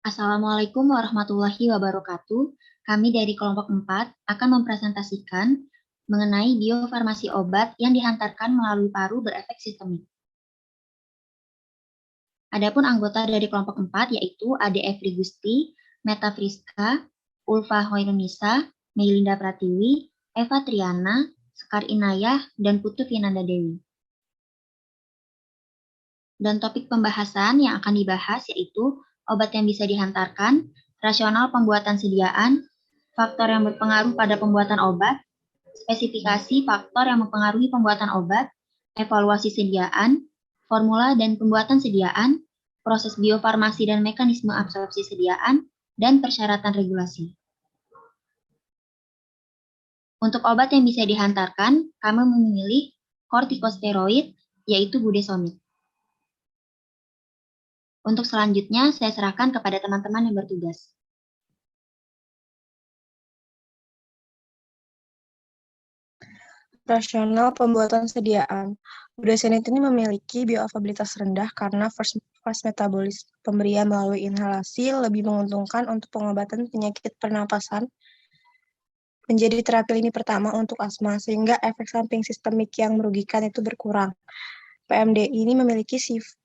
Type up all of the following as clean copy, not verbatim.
Assalamualaikum warahmatullahi wabarakatuh. Kami dari kelompok 4 akan mempresentasikan mengenai biofarmasi obat yang dihantarkan melalui paru berefek sistemik. Adapun anggota dari kelompok 4 yaitu Ade Efri Gusti, Meta Friska, Ulfa Hoirunisa, Melinda Pratiwi, Eva Triana, Sekar Inayah, dan Putu Vinanda Dewi. Dan topik pembahasan yang akan dibahas yaitu obat yang bisa dihantarkan, rasional pembuatan sediaan, faktor yang berpengaruh pada pembuatan obat, spesifikasi faktor yang mempengaruhi pembuatan obat, evaluasi sediaan, formula dan pembuatan sediaan, proses biofarmasi dan mekanisme absorpsi sediaan, dan persyaratan regulasi. Untuk obat yang bisa dihantarkan, kami memilih kortikosteroid, yaitu budesonid. Untuk selanjutnya, saya serahkan kepada teman-teman yang bertugas. Rasional pembuatan sediaan. Budesonid ini memiliki bioavailabilitas rendah karena fast metabolisme pemberian melalui inhalasi lebih menguntungkan untuk pengobatan penyakit pernapasan menjadi terapi lini pertama untuk asma, sehingga efek samping sistemik yang merugikan itu berkurang. PMDI ini memiliki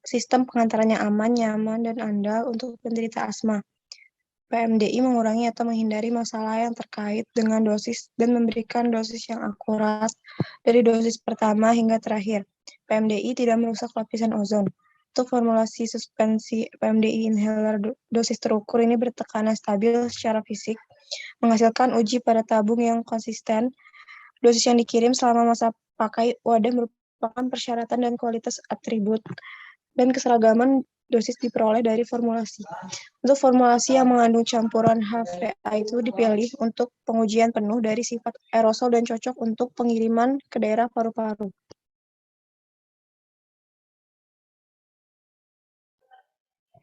sistem pengantaran yang aman, nyaman, dan andal untuk penderita asma. PMDI mengurangi atau menghindari masalah yang terkait dengan dosis dan memberikan dosis yang akurat dari dosis pertama hingga terakhir. PMDI tidak merusak lapisan ozon. Untuk formulasi suspensi PMDI inhaler dosis terukur ini bertekanan stabil secara fisik, menghasilkan uji pada tabung yang konsisten. Dosis yang dikirim selama masa pakai wadah merupakan persyaratan dan kualitas atribut dan keseragaman dosis diperoleh dari formulasi. Untuk formulasi yang mengandung campuran HVA itu dipilih untuk pengujian penuh dari sifat aerosol dan cocok untuk pengiriman ke daerah paru-paru.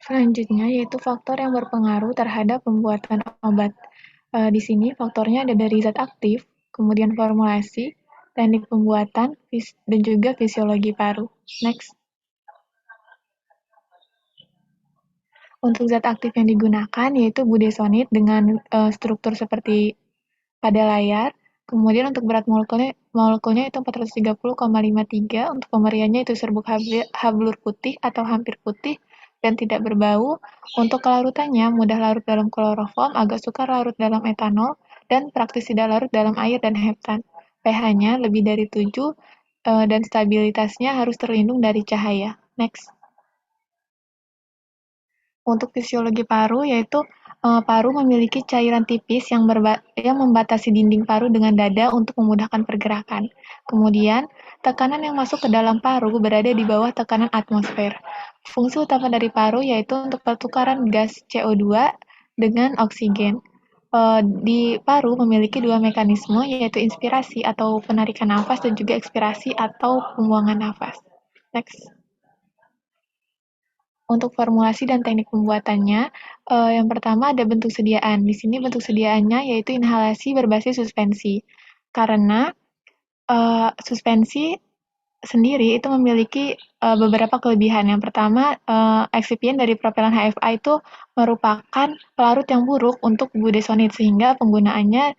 Selanjutnya yaitu faktor yang berpengaruh terhadap pembuatan obat. Di sini faktornya ada dari zat aktif, kemudian formulasi, teknik pembuatan, dan juga fisiologi paru. Next. Untuk zat aktif yang digunakan yaitu budesonid dengan struktur seperti pada layar. Kemudian untuk berat molekulnya itu 430,53, untuk pemberiannya itu serbuk hablur putih atau hampir putih dan tidak berbau. Untuk kelarutannya mudah larut dalam kloroform, agak sukar larut dalam etanol, dan praktis tidak larut dalam air dan heptan. pH-nya lebih dari 7 dan stabilitasnya harus terlindung dari cahaya. Next. Untuk fisiologi paru, yaitu paru memiliki cairan tipis yang membatasi dinding paru dengan dada untuk memudahkan pergerakan. Kemudian, tekanan yang masuk ke dalam paru berada di bawah tekanan atmosfer. Fungsi utama dari paru yaitu untuk pertukaran gas CO2 dengan oksigen. Di paru memiliki dua mekanisme, yaitu inspirasi atau penarikan nafas dan juga ekspirasi atau pembuangan nafas. Next. Untuk formulasi dan teknik pembuatannya, yang pertama ada bentuk sediaan. Di sini bentuk sediaannya yaitu inhalasi berbasis suspensi. Karena suspensi sendiri itu memiliki beberapa kelebihan. Yang pertama, eksipien dari propelan HFA itu merupakan pelarut yang buruk untuk budesonid, sehingga penggunaannya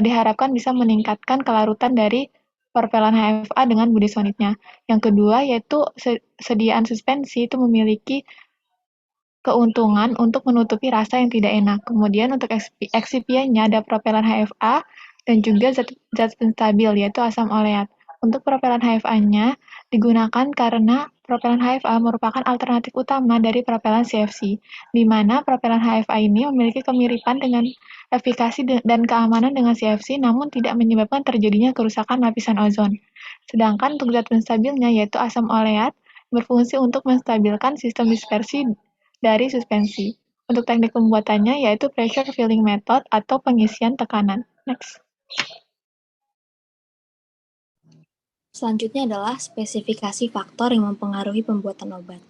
diharapkan bisa meningkatkan kelarutan dari propelan HFA dengan budesonidnya. Yang kedua, yaitu sediaan suspensi itu memiliki keuntungan untuk menutupi rasa yang tidak enak. Kemudian untuk eksipiennya ada propelan HFA dan juga zat penstabil yaitu asam oleat. Untuk propelan HFA-nya digunakan karena propelan HFA merupakan alternatif utama dari propelan CFC, di mana propelan HFA ini memiliki kemiripan dengan efikasi dan keamanan dengan CFC, namun tidak menyebabkan terjadinya kerusakan lapisan ozon. Sedangkan untuk zat penstabilnya yaitu asam oleat berfungsi untuk menstabilkan sistem dispersi dari suspensi. Untuk teknik pembuatannya yaitu pressure filling method atau pengisian tekanan. Next. Selanjutnya adalah spesifikasi faktor yang mempengaruhi pembuatan obat.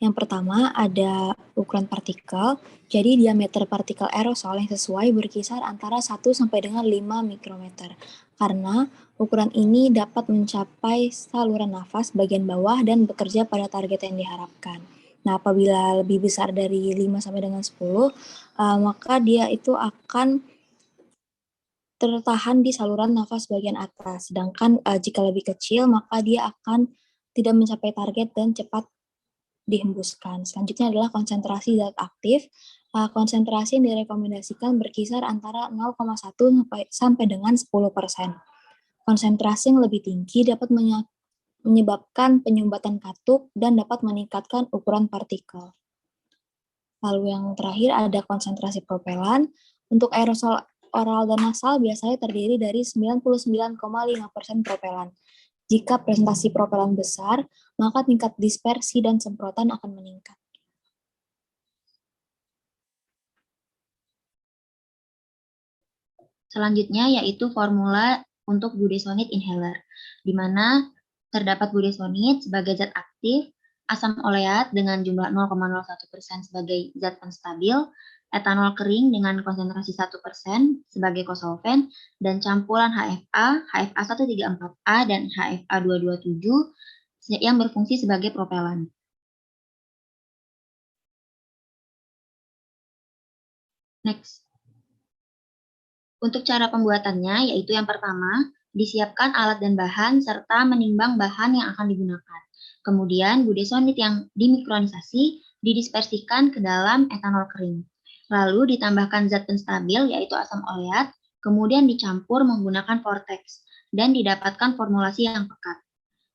Yang pertama ada ukuran partikel, jadi diameter partikel aerosol yang sesuai berkisar antara 1 sampai dengan 5 mikrometer. Karena ukuran ini dapat mencapai saluran nafas bagian bawah dan bekerja pada target yang diharapkan. Nah, apabila lebih besar dari 5 sampai dengan 10, maka dia itu akan tertahan di saluran nafas bagian atas. Sedangkan jika lebih kecil, maka dia akan tidak mencapai target dan cepat dihembuskan. Selanjutnya adalah konsentrasi zat aktif. Konsentrasi yang direkomendasikan berkisar antara 0,1 sampai dengan 10%. Konsentrasi yang lebih tinggi dapat menyebabkan penyumbatan katup dan dapat meningkatkan ukuran partikel. Lalu yang terakhir ada konsentrasi propelan. Untuk aerosol oral dan nasal biasanya terdiri dari 99,5% propelan. Jika presentasi propelan besar, maka tingkat dispersi dan semprotan akan meningkat. Selanjutnya yaitu formula untuk budesonide inhaler, di mana terdapat budesonide sebagai zat aktif, asam oleat dengan jumlah 0,01% sebagai zat penstabil, etanol kering dengan konsentrasi 1% sebagai kosolven, dan campuran HFA, HFA 134A dan HFA 227 yang berfungsi sebagai propelan. Next. Untuk cara pembuatannya, yaitu yang pertama, disiapkan alat dan bahan serta menimbang bahan yang akan digunakan. Kemudian, budesonide yang dimikronisasi didispersikan ke dalam etanol kering. Lalu ditambahkan zat penstabil, yaitu asam oleat, kemudian dicampur menggunakan vortex, dan didapatkan formulasi yang pekat.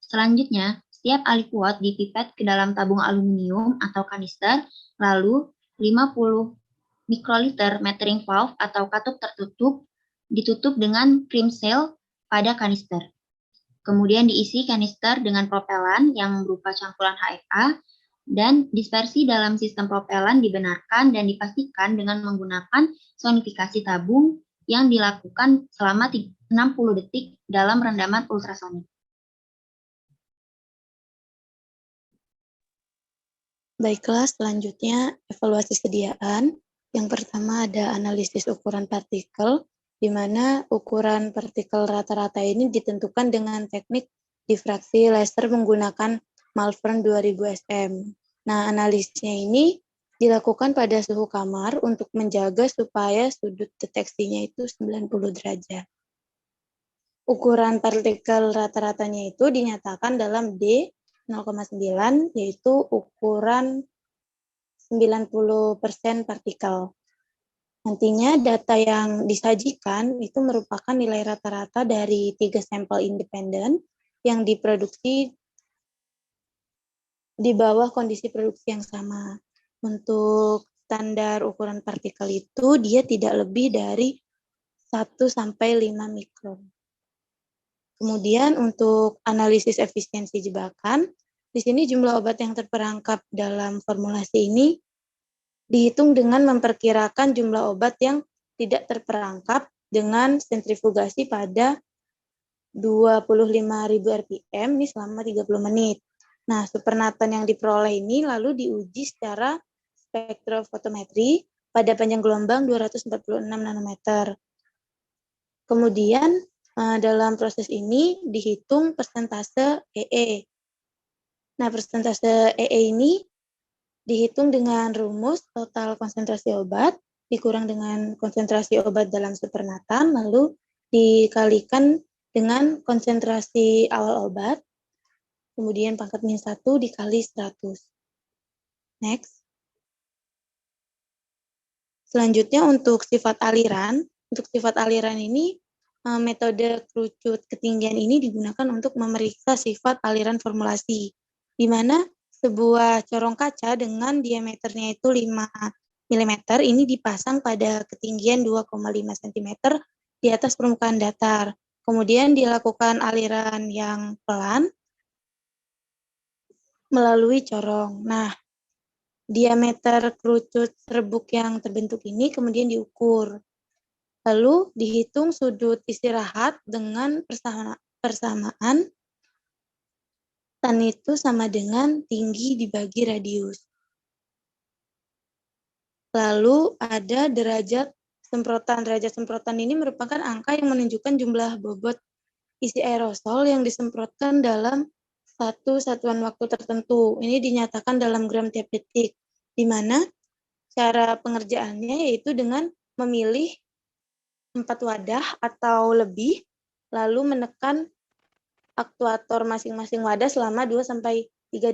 Selanjutnya, setiap aliquot dipipet ke dalam tabung aluminium atau kanister, lalu 50 mikroliter metering valve atau katup tertutup ditutup dengan cream seal pada kanister. Kemudian diisi kanister dengan propelan yang berupa campuran HFA dan dispersi dalam sistem propelan dibenarkan dan dipastikan dengan menggunakan sonifikasi tabung yang dilakukan selama 60 detik dalam rendaman ultrasonik. Baiklah, selanjutnya evaluasi sediaan. Yang pertama ada analisis ukuran partikel, di mana ukuran partikel rata-rata ini ditentukan dengan teknik difraksi laser menggunakan Malvern 2000 SM. Nah, analisisnya ini dilakukan pada suhu kamar untuk menjaga supaya sudut deteksinya itu 90 derajat. Ukuran partikel rata-ratanya itu dinyatakan dalam D 0,9, yaitu ukuran 90% partikel. Nantinya data yang disajikan itu merupakan nilai rata-rata dari 3 sampel independen yang diproduksi di bawah kondisi produksi yang sama. Untuk standar ukuran partikel itu dia tidak lebih dari 1 sampai 5 mikron. Kemudian untuk analisis efisiensi jebakan, di sini jumlah obat yang terperangkap dalam formulasi ini dihitung dengan memperkirakan jumlah obat yang tidak terperangkap dengan sentrifugasi pada 25.000 rpm ini selama 30 menit. Nah, supernatan yang diperoleh ini lalu diuji secara spektrofotometri pada panjang gelombang 246 nanometer. Kemudian dalam proses ini dihitung persentase EE. Nah, persentase EE ini dihitung dengan rumus total konsentrasi obat dikurang dengan konsentrasi obat dalam supernatan, lalu dikalikan dengan konsentrasi awal obat, kemudian pangkat min 1 dikali 100. Next. Selanjutnya untuk sifat aliran. Untuk sifat aliran ini, metode kerucut ketinggian ini digunakan untuk memeriksa sifat aliran formulasi, di mana sebuah corong kaca dengan diameternya itu 5 mm ini dipasang pada ketinggian 2,5 cm di atas permukaan datar. Kemudian dilakukan aliran yang pelan melalui corong. Nah, diameter kerucut serbuk yang terbentuk ini kemudian diukur. Lalu dihitung sudut istirahat dengan persamaan tan itu sama dengan tinggi dibagi radius. Lalu ada derajat semprotan. Derajat semprotan ini merupakan angka yang menunjukkan jumlah bobot isi aerosol yang disemprotkan dalam satu satuan waktu tertentu. Ini dinyatakan dalam gram tiap detik, di mana cara pengerjaannya yaitu dengan memilih 4 wadah atau lebih, lalu menekan aktuator masing-masing wadah selama 2-3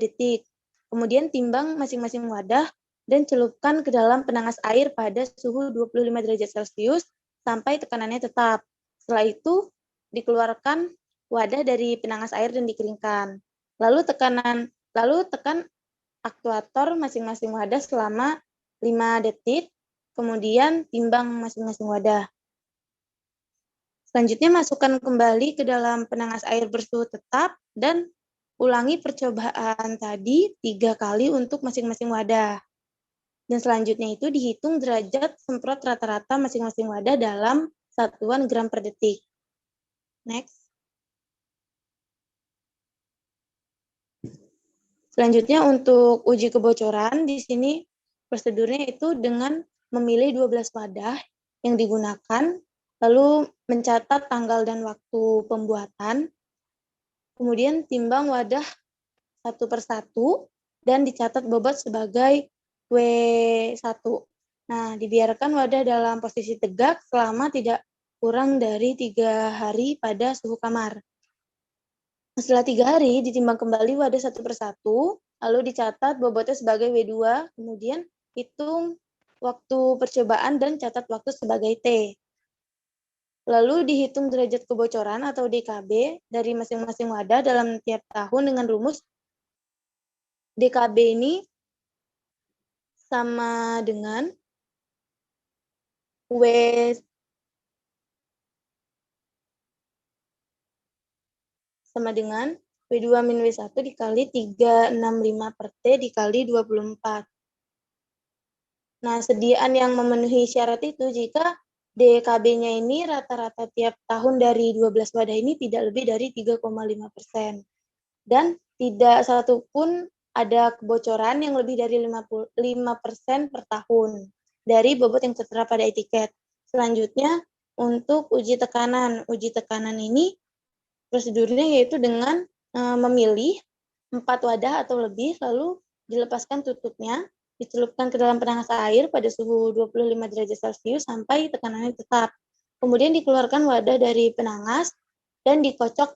detik. Kemudian timbang masing-masing wadah dan celupkan ke dalam penangas air pada suhu 25 derajat Celcius sampai tekanannya tetap. Setelah itu, dikeluarkan wadah dari penangas air dan dikeringkan. Lalu tekan aktuator masing-masing wadah selama 5 detik, kemudian timbang masing-masing wadah. Selanjutnya masukkan kembali ke dalam penangas air bersuhu tetap dan ulangi percobaan tadi 3 kali untuk masing-masing wadah. Dan selanjutnya itu dihitung derajat semprot rata-rata masing-masing wadah dalam satuan gram per detik. Next. Selanjutnya untuk uji kebocoran, di sini prosedurnya itu dengan memilih 12 wadah yang digunakan, lalu mencatat tanggal dan waktu pembuatan, kemudian timbang wadah satu persatu, dan dicatat bobot sebagai W1. Nah, dibiarkan wadah dalam posisi tegak selama tidak kurang dari 3 hari pada suhu kamar. Setelah 3 hari, ditimbang kembali wadah satu persatu, lalu dicatat bobotnya sebagai W2, kemudian hitung waktu percobaan dan catat waktu sebagai T. Lalu dihitung derajat kebocoran atau DKB dari masing-masing wadah dalam tiap tahun dengan rumus DKB ini sama dengan W2 min W1 dikali 365 per T dikali 24. Nah, sediaan yang memenuhi syarat itu jika DKB-nya ini rata-rata tiap tahun dari 12 wadah ini tidak lebih dari 3,5%. Dan tidak satupun ada kebocoran yang lebih dari 5% per tahun dari bobot yang tertera pada etiket. Selanjutnya, untuk uji tekanan. Uji tekanan ini prosedurnya yaitu dengan memilih 4 wadah atau lebih, lalu dilepaskan tutupnya, dicelupkan ke dalam penangas air pada suhu 25 derajat Celcius sampai tekanannya tetap. Kemudian dikeluarkan wadah dari penangas dan dikocok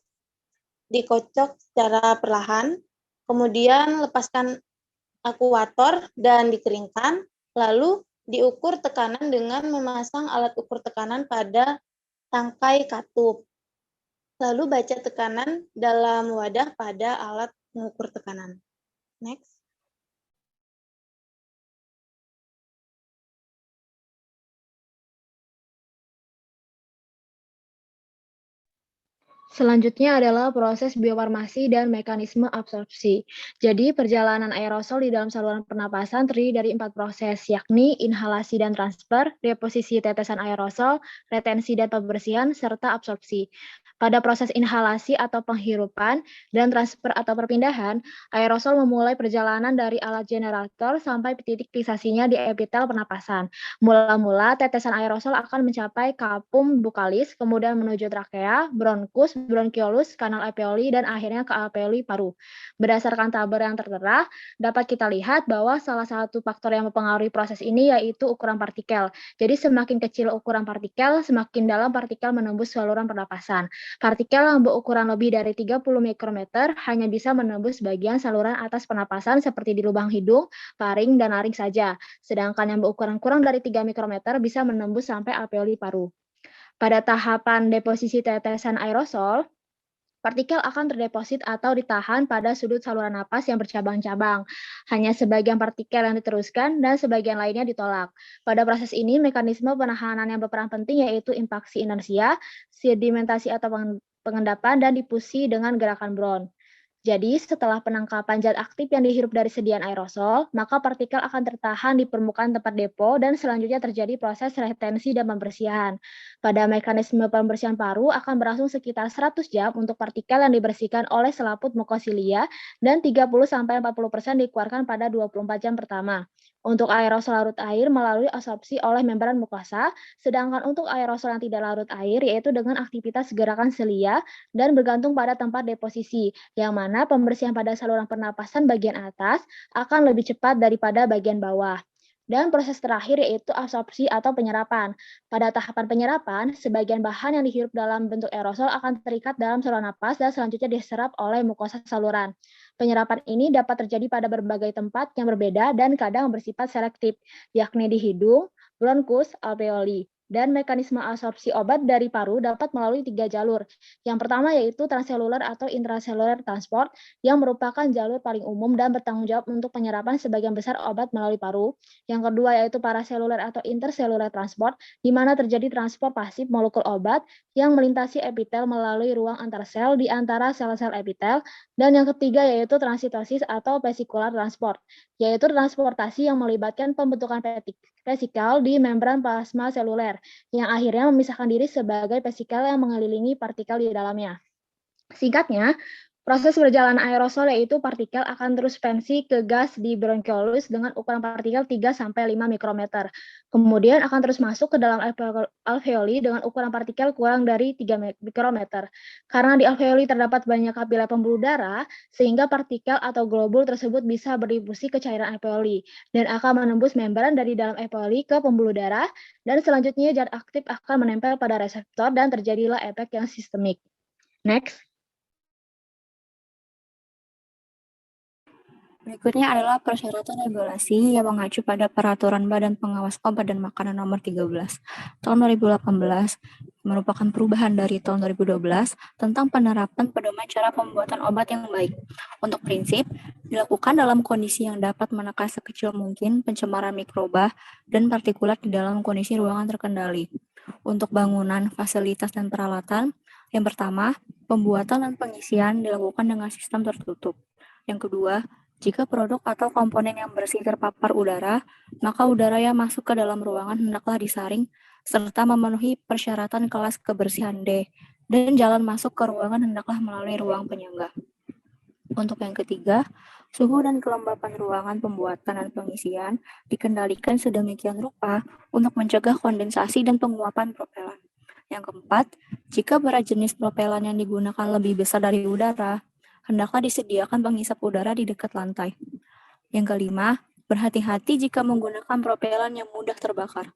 secara perlahan. Kemudian lepaskan akuator dan dikeringkan, lalu diukur tekanan dengan memasang alat ukur tekanan pada tangkai katup. Lalu baca tekanan dalam wadah pada alat mengukur tekanan. Next. Selanjutnya adalah proses biofarmasi dan mekanisme absorpsi. Jadi, perjalanan aerosol di dalam saluran pernapasan terdiri dari 4 proses, yakni inhalasi dan transfer, deposisi tetesan aerosol, retensi dan pembersihan, serta absorpsi. Pada proses inhalasi atau penghirupan dan transfer atau perpindahan, aerosol memulai perjalanan dari alat generator sampai titik fiksasinya di epitel pernapasan. Mula-mula, tetesan aerosol akan mencapai kapum bukalis, kemudian menuju trakea, bronkus, bronkiolus, kanal alveoli, dan akhirnya ke alveoli paru. Berdasarkan tabel yang tertera, dapat kita lihat bahwa salah satu faktor yang mempengaruhi proses ini yaitu ukuran partikel. Jadi semakin kecil ukuran partikel, semakin dalam partikel menembus saluran pernapasan. Partikel yang berukuran lebih dari 30 mikrometer hanya bisa menembus bagian saluran atas pernapasan seperti di lubang hidung, paring, dan laring saja. Sedangkan yang berukuran kurang dari 3 mikrometer bisa menembus sampai alveoli paru. Pada tahapan deposisi tetesan aerosol, partikel akan terdeposit atau ditahan pada sudut saluran napas yang bercabang-cabang. Hanya sebagian partikel yang diteruskan dan sebagian lainnya ditolak. Pada proses ini, mekanisme penahanan yang berperan penting yaitu impaksi inersia, sedimentasi atau pengendapan, dan difusi dengan gerakan Brown. Jadi, setelah penangkapan zat aktif yang dihirup dari sediaan aerosol, maka partikel akan tertahan di permukaan tempat depo dan selanjutnya terjadi proses retensi dan pembersihan. Pada mekanisme pembersihan paru akan berlangsung sekitar 100 jam untuk partikel yang dibersihkan oleh selaput mukosilia dan 30-40% dikeluarkan pada 24 jam pertama. Untuk aerosol larut air melalui absorpsi oleh membran mukosa, sedangkan untuk aerosol yang tidak larut air yaitu dengan aktivitas gerakan selia dan bergantung pada tempat deposisi, yang mana pembersihan pada saluran pernapasan bagian atas akan lebih cepat daripada bagian bawah. Dan proses terakhir yaitu absorpsi atau penyerapan. Pada tahapan penyerapan, sebagian bahan yang dihirup dalam bentuk aerosol akan terikat dalam saluran napas dan selanjutnya diserap oleh mukosa saluran. Penyerapan ini dapat terjadi pada berbagai tempat yang berbeda dan kadang bersifat selektif, yakni di hidung, bronkus, alveoli. Dan mekanisme absorpsi obat dari paru dapat melalui 3 jalur. Yang pertama yaitu transselular atau intraselular transport, yang merupakan jalur paling umum dan bertanggung jawab untuk penyerapan sebagian besar obat melalui paru. Yang kedua yaitu paraselular atau interselular transport, di mana terjadi transport pasif molekul obat yang melintasi epitel melalui ruang antar sel di antara sel-sel epitel. Dan yang ketiga yaitu transitosis atau vesikular transport, yaitu transportasi yang melibatkan pembentukan vesikal di membran plasma seluler, yang akhirnya memisahkan diri sebagai vesikel yang mengelilingi partikel di dalamnya. Singkatnya, proses berjalan aerosol yaitu partikel akan terus transferensi ke gas di bronkiolus dengan ukuran partikel 3-5 mikrometer. Kemudian akan terus masuk ke dalam alveoli dengan ukuran partikel kurang dari 3 mikrometer. Karena di alveoli terdapat banyak kapiler pembuluh darah, sehingga partikel atau globul tersebut bisa berdifusi ke cairan alveoli dan akan menembus membran dari dalam alveoli ke pembuluh darah, dan selanjutnya zat aktif akan menempel pada reseptor dan terjadilah efek yang sistemik. Next. Berikutnya adalah persyaratan regulasi yang mengacu pada Peraturan Badan Pengawas Obat dan Makanan Nomor 13 Tahun 2018, merupakan perubahan dari tahun 2012 tentang penerapan pedoman cara pembuatan obat yang baik. Untuk prinsip, dilakukan dalam kondisi yang dapat menekan sekecil mungkin pencemaran mikroba dan partikulat di dalam kondisi ruangan terkendali. Untuk bangunan, fasilitas, dan peralatan, yang pertama, pembuatan dan pengisian dilakukan dengan sistem tertutup. Yang kedua, jika produk atau komponen yang bersih terpapar udara, maka udara yang masuk ke dalam ruangan hendaklah disaring serta memenuhi persyaratan kelas kebersihan D, dan jalan masuk ke ruangan hendaklah melalui ruang penyangga. Untuk yang ketiga, suhu dan kelembapan ruangan pembuatan dan pengisian dikendalikan sedemikian rupa untuk mencegah kondensasi dan penguapan propelan. Yang keempat, jika berat jenis propelan yang digunakan lebih besar dari udara, hendaklah disediakan penghisap udara di dekat lantai. Yang kelima, berhati-hati jika menggunakan propelan yang mudah terbakar.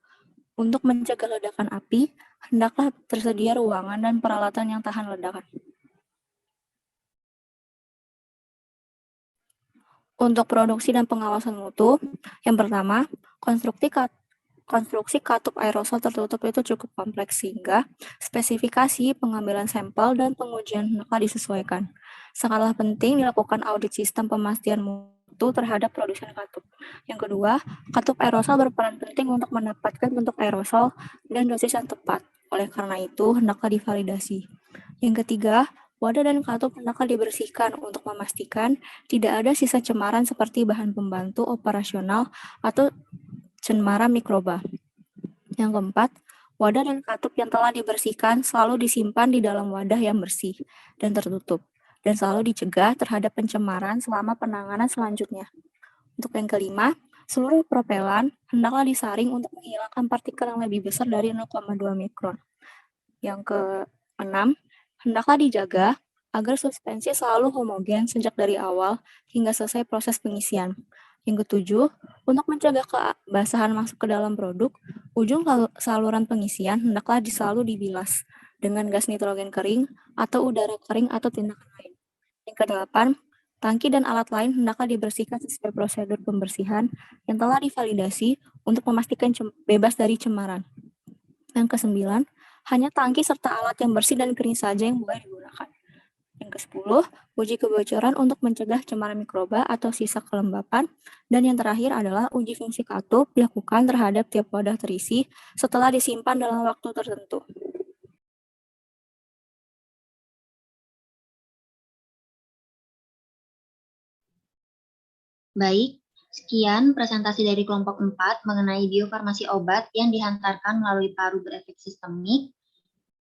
Untuk mencegah ledakan api, hendaklah tersedia ruangan dan peralatan yang tahan ledakan. Untuk produksi dan pengawasan mutu, yang pertama, konstruksi katup aerosol tertutup itu cukup kompleks sehingga spesifikasi pengambilan sampel dan pengujian hendaklah disesuaikan. Sangatlah penting dilakukan audit sistem pemastian mutu terhadap produsen katup. Yang kedua, katup aerosol berperan penting untuk mendapatkan bentuk aerosol dan dosis yang tepat. Oleh karena itu, hendaklah divalidasi. Yang ketiga, wadah dan katup hendaklah dibersihkan untuk memastikan tidak ada sisa cemaran seperti bahan pembantu operasional atau cemaran mikroba. Yang keempat, wadah dan katup yang telah dibersihkan selalu disimpan di dalam wadah yang bersih dan tertutup, dan selalu dicegah terhadap pencemaran selama penanganan selanjutnya. Untuk yang kelima, seluruh propelan hendaklah disaring untuk menghilangkan partikel yang lebih besar dari 0,2 mikron. Yang keenam, hendaklah dijaga agar suspensi selalu homogen sejak dari awal hingga selesai proses pengisian. Yang ketujuh, untuk mencegah kebasahan masuk ke dalam produk, ujung saluran pengisian hendaklah selalu dibilas dengan gas nitrogen kering atau udara kering atau tindakan lain. Yang kedelapan, tangki dan alat lain hendaklah dibersihkan sesuai prosedur pembersihan yang telah divalidasi untuk memastikan bebas dari cemaran. Yang kesembilan, hanya tangki serta alat yang bersih dan kering saja yang boleh digunakan. Yang ke-10, uji kebocoran untuk mencegah cemaran mikroba atau sisa kelembapan. Dan yang terakhir adalah uji fungsi katup dilakukan terhadap tiap wadah terisi setelah disimpan dalam waktu tertentu. Baik, sekian presentasi dari kelompok 4 mengenai biofarmasi obat yang dihantarkan melalui paru berefek sistemik.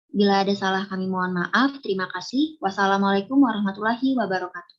Bila ada salah kami mohon maaf. Terima kasih. Wassalamualaikum warahmatullahi wabarakatuh.